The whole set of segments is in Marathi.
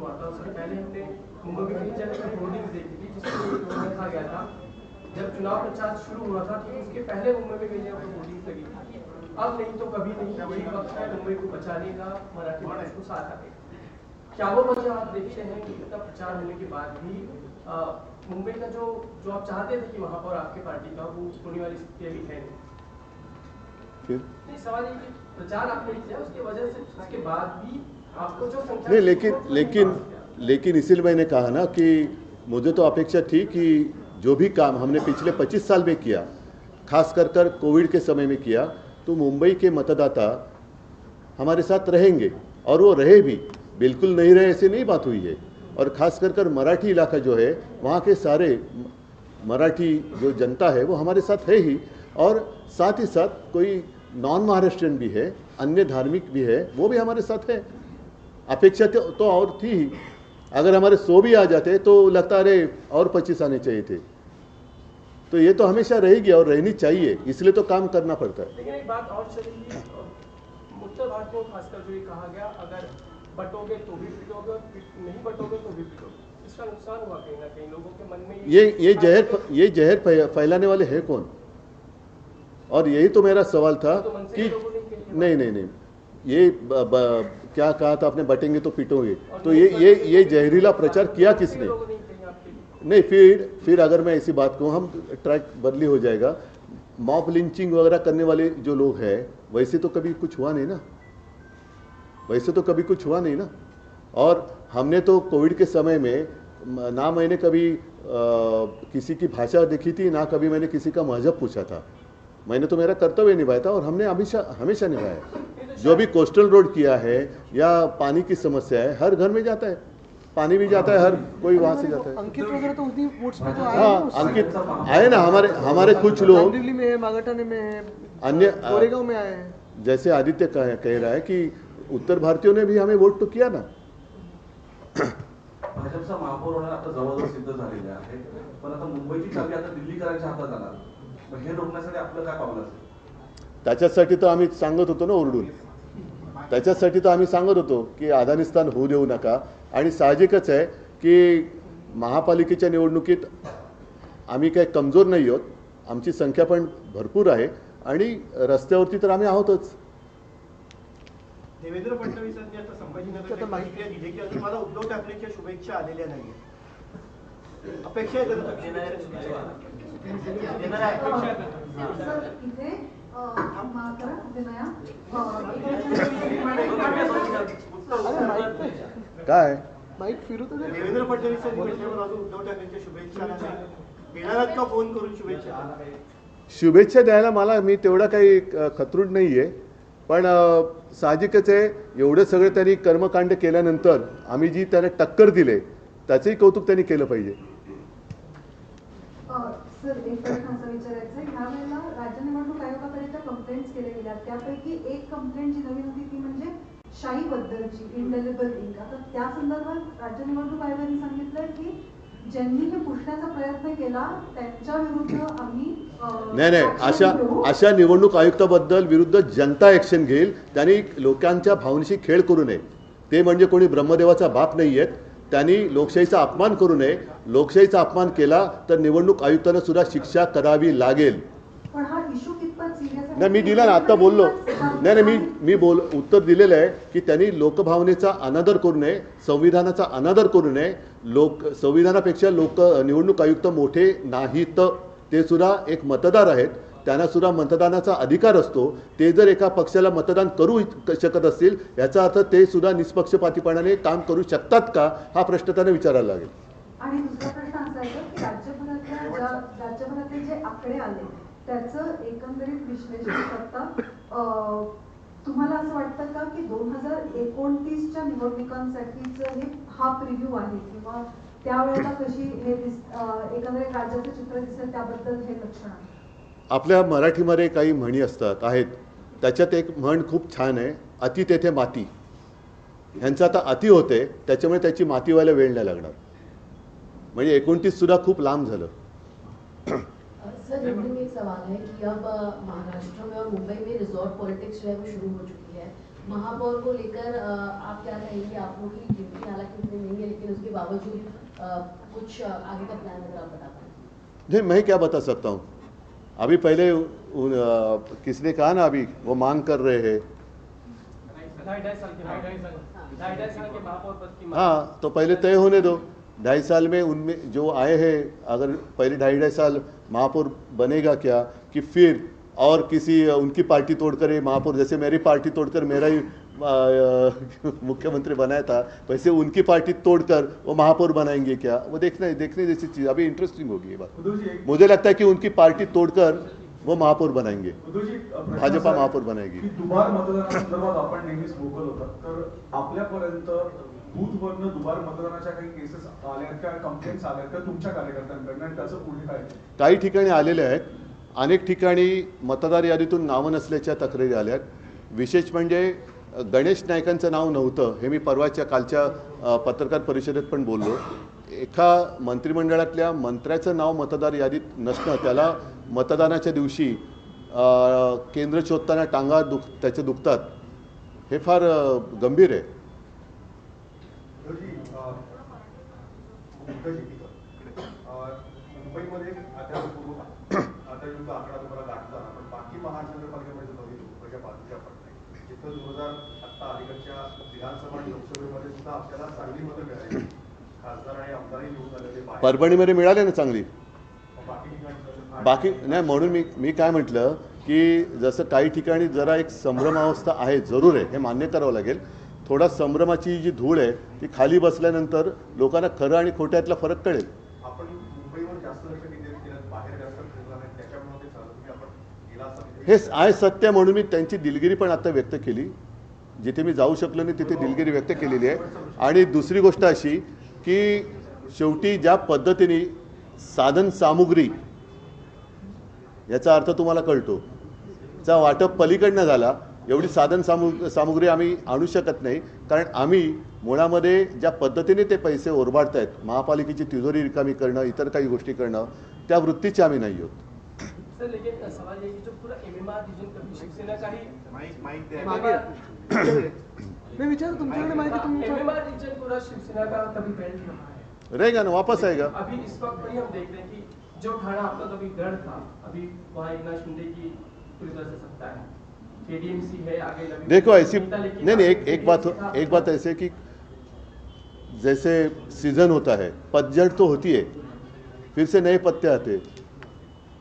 हुआ था उससे पहले हमने मुंबई में कई जगह पर होर्डिंग्स देखी थी जिसमें लिखा गया था, जब चुनाव प्रचार शुरू हुआ था तो उसके पहले मुंबई में कई जगह पर होर्डिंग्स लगी थी। अब नहीं तो कभी नहीं, यही वक्त है मुंबई को बचाने का, मराठी भाषा को साथ आने का। क्या वो वजह आप देखते हैं कि इतना प्रचार होने के बाद भी मुंबई का जो आप चाहते थे कि महापौर आपके पार्टी का, वो होने वाली स्थिति अभी है नहीं? सवाल ये कि प्रचार आपने किया उसकी वजह से उसके बाद भी आपको जो संख्या नहीं, लेकिन इसीलिए मैंने कहा ना कि मुझे तो अपेक्षा थी कि जो भी काम हमने पिछले 25 साल में किया, खास कर कोविड के समय में किया, तो मुंबई के मतदाता हमारे साथ रहेंगे और वो रहे भी, बिल्कुल नहीं रहे ऐसे नहीं बात हुई है। और खास कर मराठी इलाका जो है, वहाँ के सारे मराठी जो जनता है वो हमारे साथ है ही, और साथ ही साथ कोई नॉन महाराष्ट्रियन भी है, अन्य धार्मिक भी है, वो भी हमारे साथ है। अपेक्षा तो और थी ही, अगर हमारे 100 भी आ जाते तो लगता अरे और 25 आने चाहिए थे। तो ये तो हमेशा रहेगी और रहनी चाहिए, इसलिए तो काम करना पड़ता है। लेकिन एक बात और चलेगी, उत्तर भारत में खासकर जो ये कहा गया, अगर बटोगे तो भी पिटोगे और नहीं बटोगे तो भी पिटोगे, इसका नुकसान हुआ कहीं ना कहीं लोगों के मन में। ये जहर फैलाने वाले हैं कौन? और यही तो मेरा सवाल था कि नहीं, ये क्या कहा था आपने, बटेंगे तो पिटोगे, तो ये जहरीला प्रचार किया किसने? नहीं, फिर अगर मैं ऐसी बात कहूँ, हम ट्रैक बदली हो जाएगा। मॉब लिंचिंग वगैरह करने वाले जो लोग हैं, वैसे तो कभी कुछ हुआ नहीं ना, और हमने तो कोविड के समय में ना मैंने कभी किसी की भाषा देखी थी, ना कभी मैंने किसी का मजहब पूछा था। मैंने तो मेरा कर्तव्य निभाया था और हमने हमेशा निभाया। जो भी कोस्टल रोड किया है या पानी की समस्या है, हर घर में जाता है, पानी भी जाता है, हर कोई वहां से जाता है। अंकित वगैरह तो उसी वोट्स पे तो आए। हाँ, अंकित आए ना, हमारे कुछ लोग दिल्ली में है, मागाटाने में है, अन्य गोरेगांव में आए हैं। जैसे आदित्य कह रहा है कि उत्तर भारतीयों ने भी हमें वोट तो किया ना। भाजपचा महापौर होणार आता जवळजवळ सिद्ध झालेले आहे, पण आता मुंबईची चावी आता दिल्लीकरांच्या हातात आला, हे रोखण्यासाठी आपलं काय पावलं असेल? त्याच्यासाठी तर आम्ही सांगत होतो ना ओरडून, त्याच्यासाठी तर आम्ही सांगत होतो की अफगाणिस्तान होऊ देऊ नका। आणि साहजिकच आहे की महापालिकेच्या निवडणुकीत आम्ही काही कमजोर नाही आहोत, आमची संख्या पण भरपूर आहे आणि रस्त्यावरती तर आम्ही आहोतच। देवेंद्र फडणवीसांनी आता संभाजीनगरच्या माहिती दिली की अजून मला उद्धव ठाकरेंच्या शुभेच्छा आलेल्या नाहीये, अपेक्षा आहे काय माईक फिरू तर देवेंद्र फडणवीसांनी म्हटल्यावर अजून उद्धव ठाकरेंच्या शुभेच्छा नाही, येणाऱ्यात का फोन करून शुभेच्छा द्यायला मला मी तेवढा काही खतरूड नाहीये, पण साहजिकच आहे एवढे सगळे त्यांनी कर्मकांड केल्यानंतर आम्ही जी त्याला टक्कर दिले त्याचंही कौतुक त्यांनी केलं पाहिजे। सर, एक प्रश्न असा विचारायचा आहे, ह्या वेळेला राज्य निवडणूक आयोगाकडे ज्या कंप्लेंट्स केल्या गेल्या त्यापैकी एक कंप्लेंट जी नवीन होती ती म्हणजे शाही बद्दलची, इंडेलिबल इंक। आता त्या संदर्भात राज्य निवडणूक आयोगाने सांगितलंय की ज्यांनी हे पुसण्याचा प्रयत्न केला त्यांच्या विरुद्ध आम्ही नाही, अशा निवडणूक आयुक्ताबद्दल विरुद्ध जनता ऍक्शन घेईल। त्यांनी लोकांच्या भावनेशी खेळ करू नये, ते म्हणजे कोणी ब्रह्मदेवाचा बाप नाहीयेत, त्यांनी लोकशाहीचा अपमान करू नये। लोकशाहीचा अपमान केला तर निवडणूक आयुक्तांना सुद्धा शिक्षा करावी लागेल। पण हा इशू कितपत सिरियस आहे? नाही, मी दिला ना, आता बोललो नाही, मी उत्तर दिलेलं आहे की त्यांनी लोकभावनेचा अनादर करू नये, संविधानाचा अनादर करू नये। संविधानापेक्षा निवडणूक आयुक्त मोठे नाहीत, ते सुद्धा एक मतदार आहेत, त्यांना सुद्धा मतदानाचा अधिकार असतो। ते जर एका पक्षाला मतदान करू शकत असतील याचा अर्थ ते सुद्धा निष्पक्षपातीपणाने काम करू शकतात का, हा प्रश्न त्यांना विचारायला लागेल। आणि दुसरा प्रश्न असा आहे की राज्यभरातले जे आकडे आले त्याचं एकंदरीत विश्लेषण करता तुम्हाला असं वाटतं का की 2029च्या निवडणुकांसाठीचं हा प्रिव्ह्यू आहे किंवा त्यावेळेला कशी हे एकंदरीत राज्याचं चित्र दिसेल त्याबद्दल हे लक्षण आहे? आपल्या मराठीमध्ये काही म्हणी आहेत, त्याच्यात एक म्हण खूप छान आहे, अति तेथे माती। ह्यांचा आता अति होते त्याच्यामुळे त्याची माती व्हायला वेळ नाही लागणार, म्हणजे 29 सुद्धा खूप लांब झालं। सर, हिंदी में एक सवाल है कि अब महाराष्ट्र में और मुंबई में रिजॉर्ट पॉलिटिक्स जो है वो शुरू हो चुकी है, महापौर को लेकर आप क्या कहेंगे? आप लोग की ड्यूटी हालांकि उतनी नहीं है, लेकिन उसके बावजूद कुछ आगे का प्लान अगर आप बता पाएं। नहीं, मैं क्या बता सकता हूँ। अभी पहले किसने कहा ना, अभी वो मांग कर रहे हैं। ढाई साल के महापौर पद की मांग। हाँ, तो पहले तय होने दो। 2.5 साल में उनमें जो आए हैं, अगर पहले 2.5 साल महापौर बनेगा क्या, कि फिर और किसी उनकी पार्टी तोड़कर ये महापौर, जैसे मेरी पार्टी तोड़कर मेरा ही मुख्यमंत्री बनाया था, वैसे उनकी पार्टी तोड़कर वो महापौर बनाएंगे क्या? वो देखने जैसी चीज़। अभी इंटरेस्टिंग होगी ये बात। मुझे लगता है कि उनकी पार्टी तोड़कर वो महापौर बनाएंगे, भाजपा महापौर बनाएगी। दुबार मतदानासंदर्भात आपण नेहमीच भोकल होतात, तर आपल्यापर्यंत बूथवरनं दुबार मतदानाच्या काही केसेस आल्या का, कंप्लेंट्स आल्या का तुमच्या कार्यकर्त्यांकडनं, आणि त्याचं पुढे काय? काही ठिकाणी आलेले आहेत, अनेक ठिकाणी मतदार यादीतून नावं नसल्याच्या तक्रारी आल्या आहेत। विशेष म्हणजे गणेश नाईकांचं नाव नव्हतं, हे मी कालच्या पत्रकार परिषदेत पण बोललो। एका मंत्रिमंडळातल्या मंत्र्याचं नाव मतदार यादीत नसणं, त्याला मतदानाच्या दिवशी केंद्र शोधताना टांगा त्याचे दुखतात, हे फार गंभीर आहे। मुंबईमध्ये आता आकडा तुम्हाला गाठताना, पण बाकी महानगरपालिकेमध्ये लोकसंख्या बाजूच्या पडत जिथं 2000 आता अलीकडच्या विधानसभा आणि लोकसभेमध्ये सुद्धा आपल्याला चांगली मतं मिळाली, खासदार आणि आमदारही निवडून आलेले, परभणीमध्ये मिळाले ना चांगली। बाकी ठिकाणी बाकी नाही, म्हणून मी काय म्हटलं की जसं काही ठिकाणी जरा एक संभ्रमावस्था आहे, जरूर आहे, हे मान्य करावं लागेल। थोडा संभ्रमाची जी धूळ आहे ती खाली बसल्यानंतर लोकांना खरं आणि खोट्यातला फरक कळेल। आपण मुंबईवर जास्त लक्ष केंद्रित केलं, बाहेर जास्त फिरला नाही, त्याच्यामुळे ते चालू की आपण गेला हे आहे सत्य, म्हणून मी त्यांची दिलगिरी पण आता व्यक्त केली। जिथे मी जाऊ शकलो नाही तिथे दिलगिरी व्यक्त केलेली आहे। आणि दुसरी गोष्ट अशी की शेवटी ज्या पद्धतीने साधन सामुग्री, याचा अर्थ तुम्हाला कळतो, चा वाटप पलीकडनं झाला, एवढी साधन सामुग्री आम्ही आणू शकत नाही, कारण आम्ही मुळामध्ये ज्या पद्धतीने ते पैसे ओरबाडतायत, महापालिकेची तिजोरी रिकामी करणं, इतर काही गोष्टी करणं, त्या वृत्तीचे आम्ही नाही आहोत। सर, लेकिन सवाल ये कि जो पूरा एमएमआर रीजन कभी शिवसेना का ही मैं विचार तुमच्याकडे माहिती एमएमआर रीजन पूरा शिवसेना का कभी बेल्ट रहा है, रहेगा ना, वापस आएगा। अभी इस वक्त भी हम देख रहे हैं कि जो ठाणा आपका कभी गढ़ था, अभी वहाँ एकनाथ शिंदे की पूरी तरह से सत्ता है, केडीएमसी है आगे लगी। देखो ऐसी नहीं, एक बात ऐसे कि जैसे सीजन होता है, पतझड़ तो होती है, फिर से नए पत्ते आते,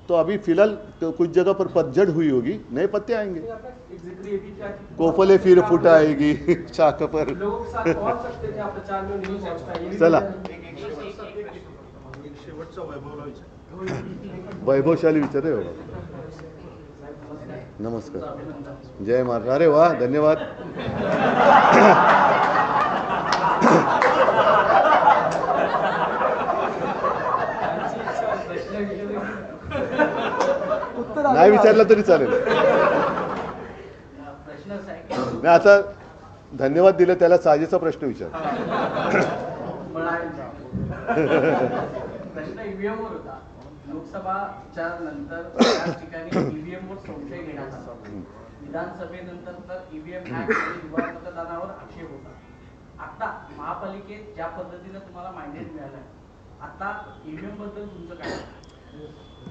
तो अभी फिलहाल तो कुछ जगह पर पतझड़ हुई होगी, नए पत्ते आएंगे। कोफले फिर फुट आएगी शाख पर। लोगों के साथ पहुंच सकते थे आप प्रचार में, नहीं पहुंच पाए। चला, शेवटचा वैभव वैभवशाली विचार आहे बाबा। नमस्कार, जय महाराज। अरे वाह, धन्यवाद। नाही विचारलं तरी चालेल। नाही, आता धन्यवाद दिले त्याला साजेचा प्रश्न विचार। प्रश्न ईव्हीएम वर होता। लोकसभाच्या नंतर त्याच ठिकाणी ईव्हीएम वर संशय घेण्यात आला, विधानसभेनंतर तर ईव्हीएम हॅक आणि दुबार मतदानावर आक्षेप होता। आता महापालिकेत ज्या पद्धतीने तुम्हाला मांडेट मिळालाय, आता ईव्हीएम बद्दल तुमचं काय?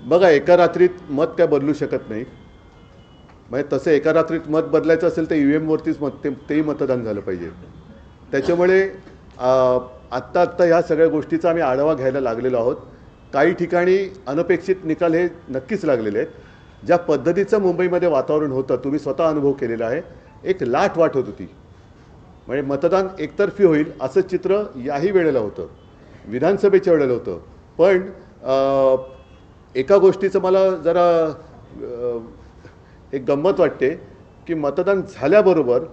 बघा, एका रात्रीत मत काय बदलू शकत नाही, म्हणजे तसं एका रात्रीत मत बदलायचं असेल तर ईव्हीएम वरतीच तेही मतदान झालं पाहिजे। त्याच्यामुळे आत्ता ह्या सगळ्या गोष्टीचा आम्ही आढावा घ्यायला लागलेलो आहोत। काही ठिकाणी अनपेक्षित निकाल हे नक्कीच लागलेले आहेत। ज्या पद्धतीचं मुंबईमध्ये वातावरण होतं, तुम्ही स्वतः अनुभव केलेला आहे, एक लाट वाट होत होती, म्हणजे मतदान एकतर्फी होईल असं चित्र याही वेळेला होतं, विधानसभेच्या वेळेला होतं। पण एका गोष्टीचं मला जरा एक गंमत वाटते की मतदान झाल्याबरोबर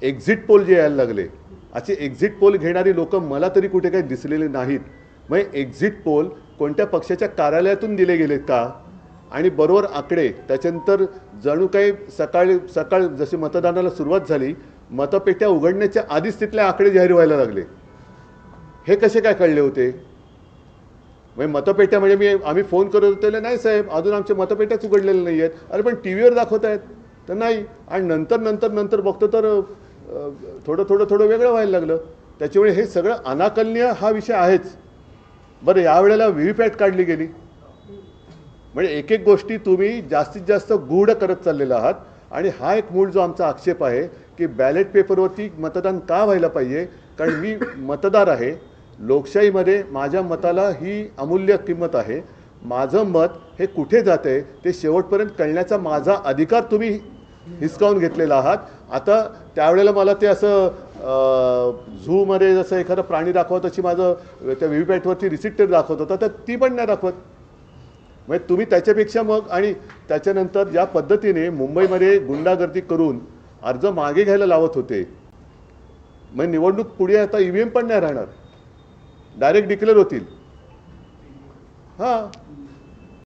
एक्झिट पोल जे यायला लागले, असे एक्झिट पोल घेणारी लोक मला तरी कुठे काही दिसलेले नाहीत। म्हणजे एक्झिट पोल कोणत्या पक्षाच्या कार्यालयातून दिले गेलेत का, आणि बरोबर आकडे त्याच्यानंतर जणू काही सकाळ जशी मतदानाला सुरुवात झाली, मतपेट्या उघडण्याच्या आधीच तिथले आकडे जाहीर व्हायला लागले। हे कसे काय कळले होते? म्हणजे मतपेट्या म्हणजे आम्ही फोन करत होतो, नाही साहेब अजून आमच्या मतपेट्याच उघडलेल्या नाही आहेत। अरे पण टी व्हीवर दाखवत आहेत तर नाही, आणि नंतर बघतो तर थोडं थोडं थोडं वेगळं व्हायला लागलं. त्याच्यामुळे हे सगळं अनाकलनीय हा विषय आहेच. बरं, यावेळेला व्हीव्हीपॅट काढली गेली म्हणजे एक एक गोष्टी तुम्ही जास्तीत जास्त गूढ करत चाललेला आहात. आणि हा एक मूळ जो आमचा आक्षेप आहे की बॅलेट पेपरवरती मतदान का व्हायला पाहिजे, कारण मी मतदार आहे. लोकशाहीमध्ये माझ्या मताला ही अमूल्य किंमत आहे. माझं मत हे कुठे जाते ते शेवटपर्यंत कळण्याचा माझा अधिकार तुम्ही हिसकावून घेतलेला आहात. आता त्यावेळेला मला ते असं झूमध्ये जसं एखादा प्राणी दाखवत तशी माझं त्या व्हीव्हीपॅटवरती रिसिप्ट दाखवत होता, तर ती पण नाही दाखवत. म्हणजे तुम्ही त्याच्यापेक्षा मग आणि त्याच्यानंतर ज्या पद्धतीने मुंबईमध्ये गुंडागर्दी करून अर्ज मागे घ्यायला लावत होते, मग निवडणूक पुढे आता EVM पण नाही राहणार, डायरेक्ट डिक्लेअर होतील. हां,